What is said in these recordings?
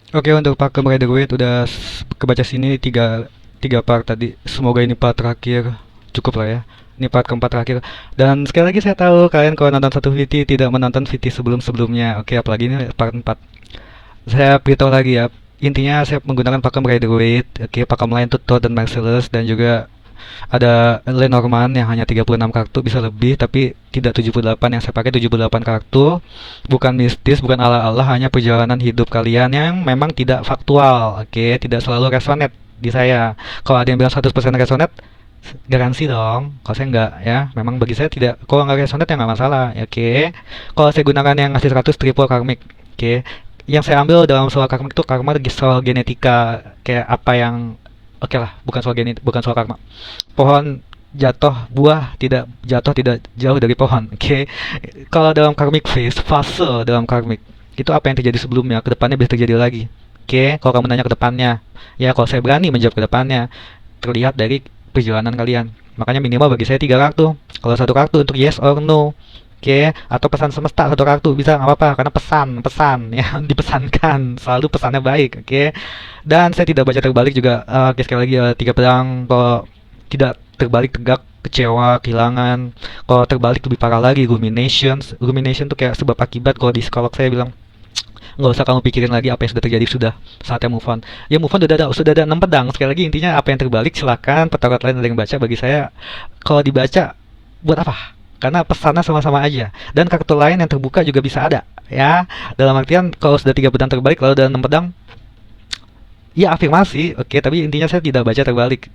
Oke, untuk pakem graduate udah kebaca sini tiga part tadi. Semoga ini part terakhir. Cukup lah ya. Ini part keempat terakhir. Dan sekali lagi saya tahu kalian kalau nonton satu VT tidak menonton VT sebelum-sebelumnya. Oke, apalagi ini part 4. Saya beritahu lagi ya. Intinya saya menggunakan pakem graduate. Oke, pakem lain tuh Todd dan Marcellus dan juga ada Lenormand yang hanya 36 kartu bisa lebih tapi tidak 78. Yang saya pakai 78 kartu. Bukan mistis, bukan ala-ala, hanya perjalanan hidup kalian yang memang tidak faktual. Oke, tidak selalu resonate di saya. Kalau ada yang bilang 100% resonate, garansi dong. Kalau saya enggak ya, memang bagi saya tidak. Kalau nggak resonate ya nggak masalah. Oke. Kalau saya gunakan yang ngasih 100 triple karmic. Oke. Yang saya ambil dalam soal karma itu karma soal genetika, kayak apa yang oke lah, bukan soal genetik, bukan soal karma. Pohon jatuh, buah tidak jatuh tidak jauh dari pohon. Oke. Kalau dalam karmic fase dalam karmic itu apa yang terjadi sebelumnya, kedepannya bisa terjadi lagi. Oke, kalau kamu nanya ke depannya, ya kalau saya berani menjawab ke depannya, terlihat dari perjalanan kalian. Makanya minimal bagi saya tiga kartu. Kalau satu kartu untuk yes or no, oke, atau pesan semesta satu kartu bisa nggak apa-apa karena pesan ya dipesankan selalu pesannya baik, oke. Dan saya tidak baca terbalik juga. Oke, sekali lagi tiga pedang kalau tidak terbalik tegak kecewa kehilangan. Kalau terbalik lebih parah lagi rumination tuh kayak sebab akibat. Kalau di psikolog saya bilang nggak usah kamu pikirin lagi apa yang sudah terjadi, sudah saatnya move on. Ya move on sudah ada 6 pedang. Sekali lagi intinya apa yang terbalik silakan petarot lain ada yang baca. Bagi saya kalau dibaca buat apa, karena pesannya sama-sama aja dan kartu lain yang terbuka juga bisa ada ya, dalam artian kalau sudah tiga pedang terbalik lalu ada 6 pedang ya afirmasi, oke, tapi intinya saya tidak baca terbalik.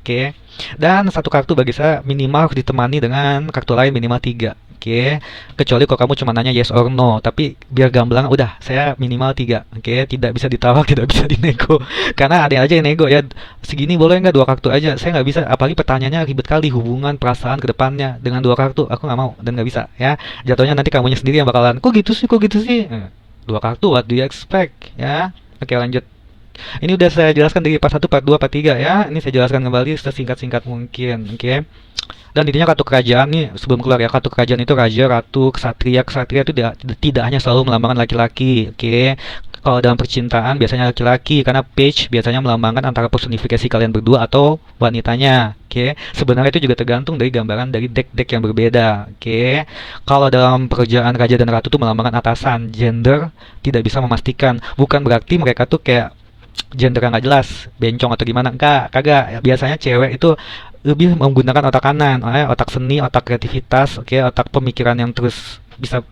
Oke. Dan satu kartu bagi saya minimal harus ditemani dengan kartu lain minimal tiga. Oke. Kecuali kalau kamu cuma nanya yes or no, tapi biar gamblang udah saya minimal tiga. Oke, tidak bisa ditawar, tidak bisa dinego. Karena ada aja yang nego ya. Segini boleh nggak dua kartu aja? Saya nggak bisa. Apalagi pertanyaannya ribet kali, hubungan perasaan ke depannya dengan dua kartu. Aku nggak mau dan nggak bisa ya. Jatuhnya nanti kamunya sendiri yang bakalan. Kok gitu sih? Kok gitu sih? Dua kartu, what do you expect? Ya. Oke, lanjut. Ini udah saya jelaskan dari part 1, part 2, part 3 ya. Ini saya jelaskan kembali sesingkat-singkat mungkin. Oke. Dan intinya kartu kerajaan nih sebelum keluar ya. Kartu kerajaan itu raja, ratu, ksatria. Ksatria itu tidak hanya selalu melambangkan laki-laki. Oke. Kalau dalam percintaan biasanya laki-laki karena page biasanya melambangkan antara personifikasi kalian berdua atau wanitanya. Oke. Sebenarnya itu juga tergantung dari gambaran dari deck-deck yang berbeda. Oke. Kalau dalam pekerjaan raja dan ratu itu melambangkan atasan, gender tidak bisa memastikan. Bukan berarti mereka tuh kayak gender yang nggak jelas, bencong atau gimana, enggak, kagak. Biasanya cewek itu lebih menggunakan otak kanan, otak seni, otak kreativitas, oke, otak pemikiran yang terus bisa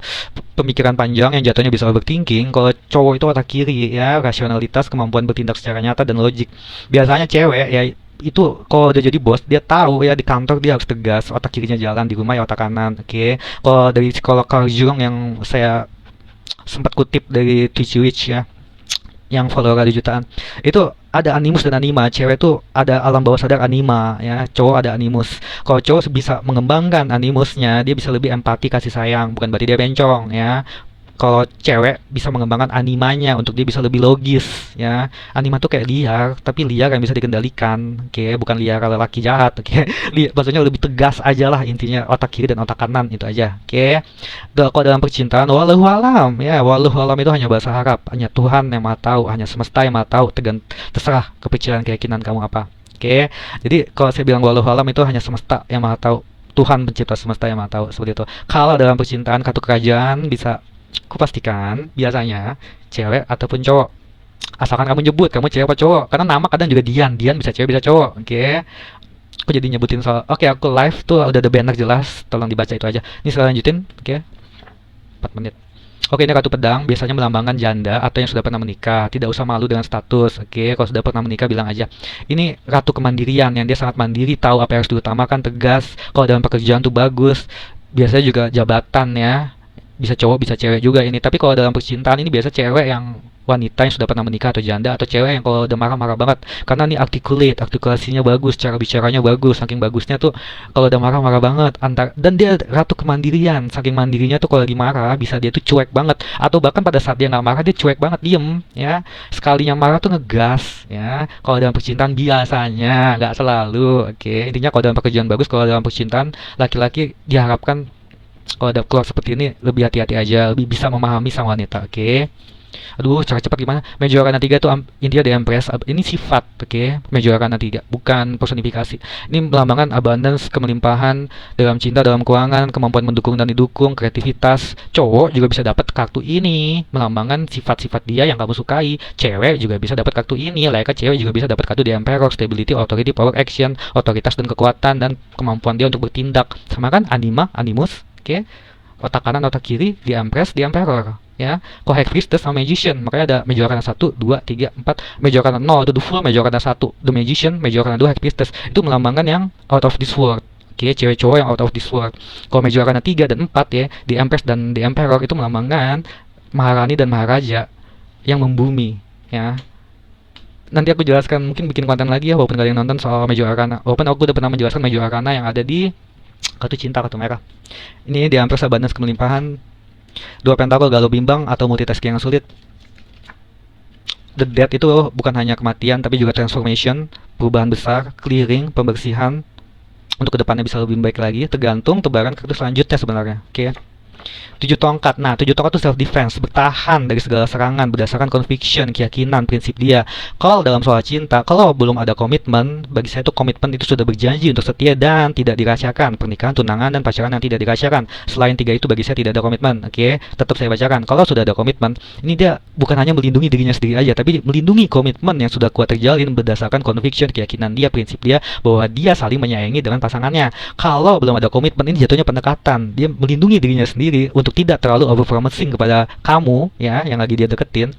pemikiran panjang yang jatuhnya bisa overthinking. Kalau cowok itu otak kiri ya, rasionalitas, kemampuan bertindak secara nyata dan logik. Biasanya cewek ya itu kalau udah jadi bos dia tahu ya di kantor dia harus tegas, otak kirinya jalan, di rumah ya otak kanan, oke. Kalau dari psikolog Carl Jung yang saya sempat kutip dari Twitch Witch ya, yang follower ada jutaan, itu ada animus dan anima. Cewek tuh ada alam bawah sadar anima ya, cowok ada animus. Kalau cowok bisa mengembangkan animusnya, dia bisa lebih empati, kasih sayang, bukan berarti dia bencong ya. Kalau cewek bisa mengembangkan animanya untuk dia bisa lebih logis ya. Anima tuh kayak liar, tapi liar yang bisa dikendalikan. Oke, bukan liar kalau laki jahat. Oke. Maksudnya lebih tegas aja lah intinya, otak kiri dan otak kanan itu aja. Oke. Kalau dalam percintaan walau alam ya, walau alam itu hanya bahasa Arab, hanya Tuhan yang Maha tahu, hanya semesta yang Maha tahu, terserah kepercayaan keyakinan kamu apa. Oke. Jadi kalau saya bilang walau alam itu hanya semesta yang Maha tahu, Tuhan pencipta semesta yang Maha tahu, seperti itu. Kalau dalam percintaan kartu kerajaan bisa kupastikan biasanya cewek ataupun cowok. Asalkan kamu nyebut kamu cewek apa cowok. Karena nama kadang juga Dian. Dian bisa cewek bisa cowok. Oke. Aku jadi nyebutin soal. Oke, aku live tuh udah ada banner jelas. Tolong dibaca itu aja. Ini sekarang lanjutin. Oke. 4 menit. Oke, ini ratu pedang biasanya melambangkan janda atau yang sudah pernah menikah. Tidak usah malu dengan status. Oke, kalau sudah pernah menikah bilang aja. Ini ratu kemandirian yang dia sangat mandiri, tahu apa yang harus diutamakan, tegas. Kalau dalam pekerjaan tuh bagus. Biasanya juga jabatan ya, bisa cowok bisa cewek juga ini. Tapi kalau dalam percintaan ini biasa cewek yang wanita yang sudah pernah menikah atau janda, atau cewek yang kalau udah marah-marah banget karena ini artikulasinya bagus, cara bicaranya bagus, saking bagusnya tuh kalau udah marah-marah banget antar. Dan dia ratu kemandirian, saking mandirinya tuh kalau lagi marah bisa dia tuh cuek banget, atau bahkan pada saat dia nggak marah dia cuek banget, diem ya. Sekalinya marah tuh ngegas ya. Kalau dalam percintaan biasanya, nggak selalu, oke. Intinya kalau dalam pekerjaan bagus, kalau dalam percintaan laki-laki diharapkan kalau ada keluar seperti ini lebih hati-hati aja, lebih bisa memahami sang wanita, oke. Aduh, cara cepat gimana? Major Arcana 3 itu intinya The Empress. Ini sifat, oke? Major Arcana 3, bukan personifikasi. Ini melambangkan abundance, kemelimpahan dalam cinta, dalam keuangan, kemampuan mendukung dan didukung, kreativitas. Cowok juga bisa dapat kartu ini, melambangkan sifat-sifat dia yang kamu sukai. Cewek juga bisa dapat kartu ini, layaknya cewek juga bisa dapat kartu The Emperor, stability, authority, power, action, otoritas dan kekuatan dan kemampuan dia untuk bertindak. Sama kan animus, oke? Otak kanan, otak kiri, The Empress, The Emperor, ya. Kalau High Priestess sama Magician, makanya ada Major Arcana 1, 2, 3, 4, Major Arcana 0 itu The Fool, Major Arcana 1 The Magician, Major Arcana 2 High Priestess. Itu melambangkan yang out of this world. Oke, cewek cowok yang out of this world. Kalau Major Arcana 3 dan 4 ya, The Empress dan The Emperor itu melambangkan Maharani dan Maharaja yang membumi, ya. Nanti aku jelaskan, mungkin bikin konten lagi ya, walaupun gak ada yang nonton soal Major Arcana. Walaupun aku udah pernah menjelaskan Major Arcana yang ada di kartu cinta, kartu merah. Ini The Empress, abundance, kemelimpahan. Dua pentakel, galau bimbang atau multitasking yang sulit. The Death itu bukan hanya kematian tapi juga transformation, perubahan besar, clearing, pembersihan untuk kedepannya bisa lebih baik lagi, tergantung tebaran kartu selanjutnya sebenarnya. Oke. 7 tongkat. Nah, 7 tongkat itu self defense, bertahan dari segala serangan berdasarkan conviction, keyakinan, prinsip dia. Kalau dalam soal cinta, kalau belum ada komitmen, bagi saya itu komitmen itu sudah berjanji untuk setia dan tidak dirahasiakan. Pernikahan, tunangan, dan pacaran yang tidak dirahasiakan. Selain 3 itu bagi saya tidak ada komitmen. Oke, tetap saya bacakan. Kalau sudah ada komitmen, ini dia bukan hanya melindungi dirinya sendiri aja, tapi melindungi komitmen yang sudah kuat terjalin berdasarkan conviction, keyakinan dia, prinsip dia, bahwa dia saling menyayangi dengan pasangannya. Kalau belum ada komitmen, ini jatuhnya pendekatan. Dia melindungi dirinya sendiri untuk tidak terlalu over promising kepada kamu, ya, yang lagi dia deketin,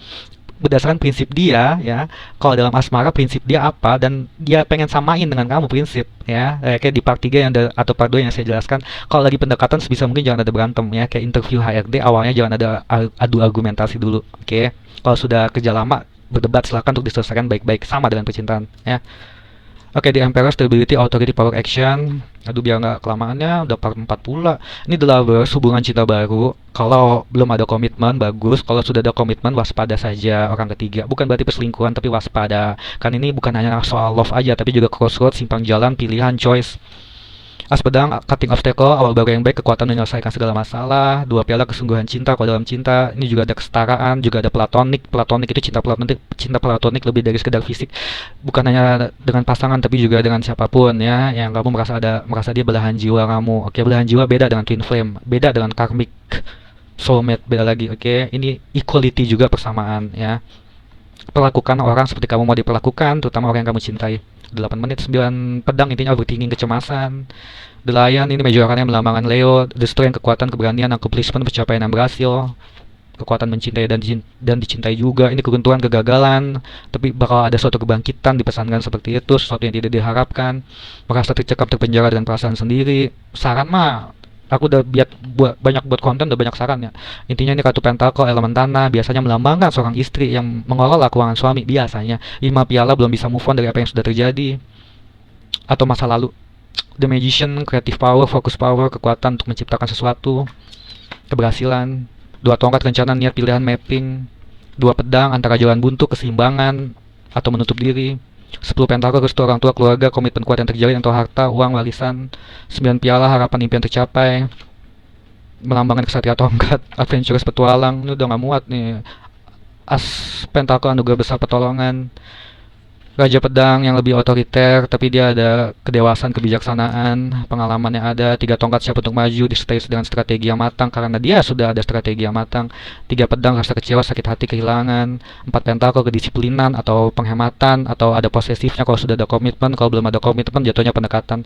berdasarkan prinsip dia, ya. Kalau dalam asmara prinsip dia apa dan dia pengen samain dengan kamu prinsip, ya, kayak di part 3 yang atau part 2 yang saya jelaskan. Kalau lagi pendekatan sebisa mungkin jangan ada berantem, ya, kayak interview HRD awalnya jangan ada adu argumentasi dulu, oke. Kalau sudah kerja lama berdebat silakan untuk diselesaikan baik-baik, sama dengan percintaan, ya. Oke, di Emperor, Stability, Authority, Power, Action. Aduh, biar nggak kelamaannya, udah part 4 pula. Ini The Lovers, hubungan cinta baru. Kalau belum ada komitmen, bagus. Kalau sudah ada komitmen, waspada saja orang ketiga. Bukan berarti perselingkuhan, tapi waspada. Kan ini bukan hanya soal love aja, tapi juga crossroad, simpang jalan, pilihan, choice. As pedang, cutting obstacle, awal baru yang baik, kekuatan menyelesaikan segala masalah. Dua piala, kesungguhan cinta. Kalau dalam cinta, ini juga ada kesetaraan, juga ada platonik. Platonik itu cinta platonik lebih dari sekedar fisik. Bukan hanya dengan pasangan, tapi juga dengan siapapun, ya. Yang kamu merasa dia belahan jiwa kamu. Oke, belahan jiwa beda dengan twin flame, beda dengan karmic soulmate, beda lagi. Oke, ini equality juga, persamaan, ya. Perlakukan orang seperti kamu mau diperlakukan, terutama orang yang kamu cintai. 8 menit. 9 pedang, intinya overthinking, kecemasan. The Lion, ini major arcana melambangkan Leo. The Strength, kekuatan, keberanian, accomplishment, pencapaian yang berhasil. Kekuatan mencintai dan dicintai juga. Ini keruntuhan, kegagalan, tapi bakal ada suatu kebangkitan, dipesankan seperti itu, sesuatu yang tidak diharapkan. Merasa tercekap, terpenjara dengan perasaan sendiri. Saran mah, aku udah banyak buat konten, udah banyak saran, ya. Intinya ini kartu pentakel, elemen tanah, biasanya melambangkan seorang istri yang mengelola keuangan suami. Biasanya 5 piala, belum bisa move on dari apa yang sudah terjadi atau masa lalu. The Magician, creative power, focus power, kekuatan untuk menciptakan sesuatu, keberhasilan. 2 tongkat, rencana, niat, pilihan, mapping. 2 pedang, antara jalan buntu, keseimbangan atau menutup diri. 10 pentakel, restu orang tua, keluarga, komitmen kuat yang terjalin atau harta, uang, warisan. 9 piala, harapan, impian tercapai, melambangkan kesatria tongkat, adventurous, petualang. Ini udah gak muat nih. As pentakel, anugerah besar, pertolongan. Raja pedang yang lebih otoriter, tapi dia ada kedewasaan, kebijaksanaan, pengalaman yang ada. 3 tongkat, siap untuk maju, disertai dengan strategi yang matang, karena dia sudah ada strategi yang matang. 3 pedang, rasa kecewa, sakit hati, kehilangan. 4 pentakel, kedisiplinan atau penghematan, atau ada posesifnya kalau sudah ada komitmen. Kalau belum ada komitmen, jatuhnya pendekatan.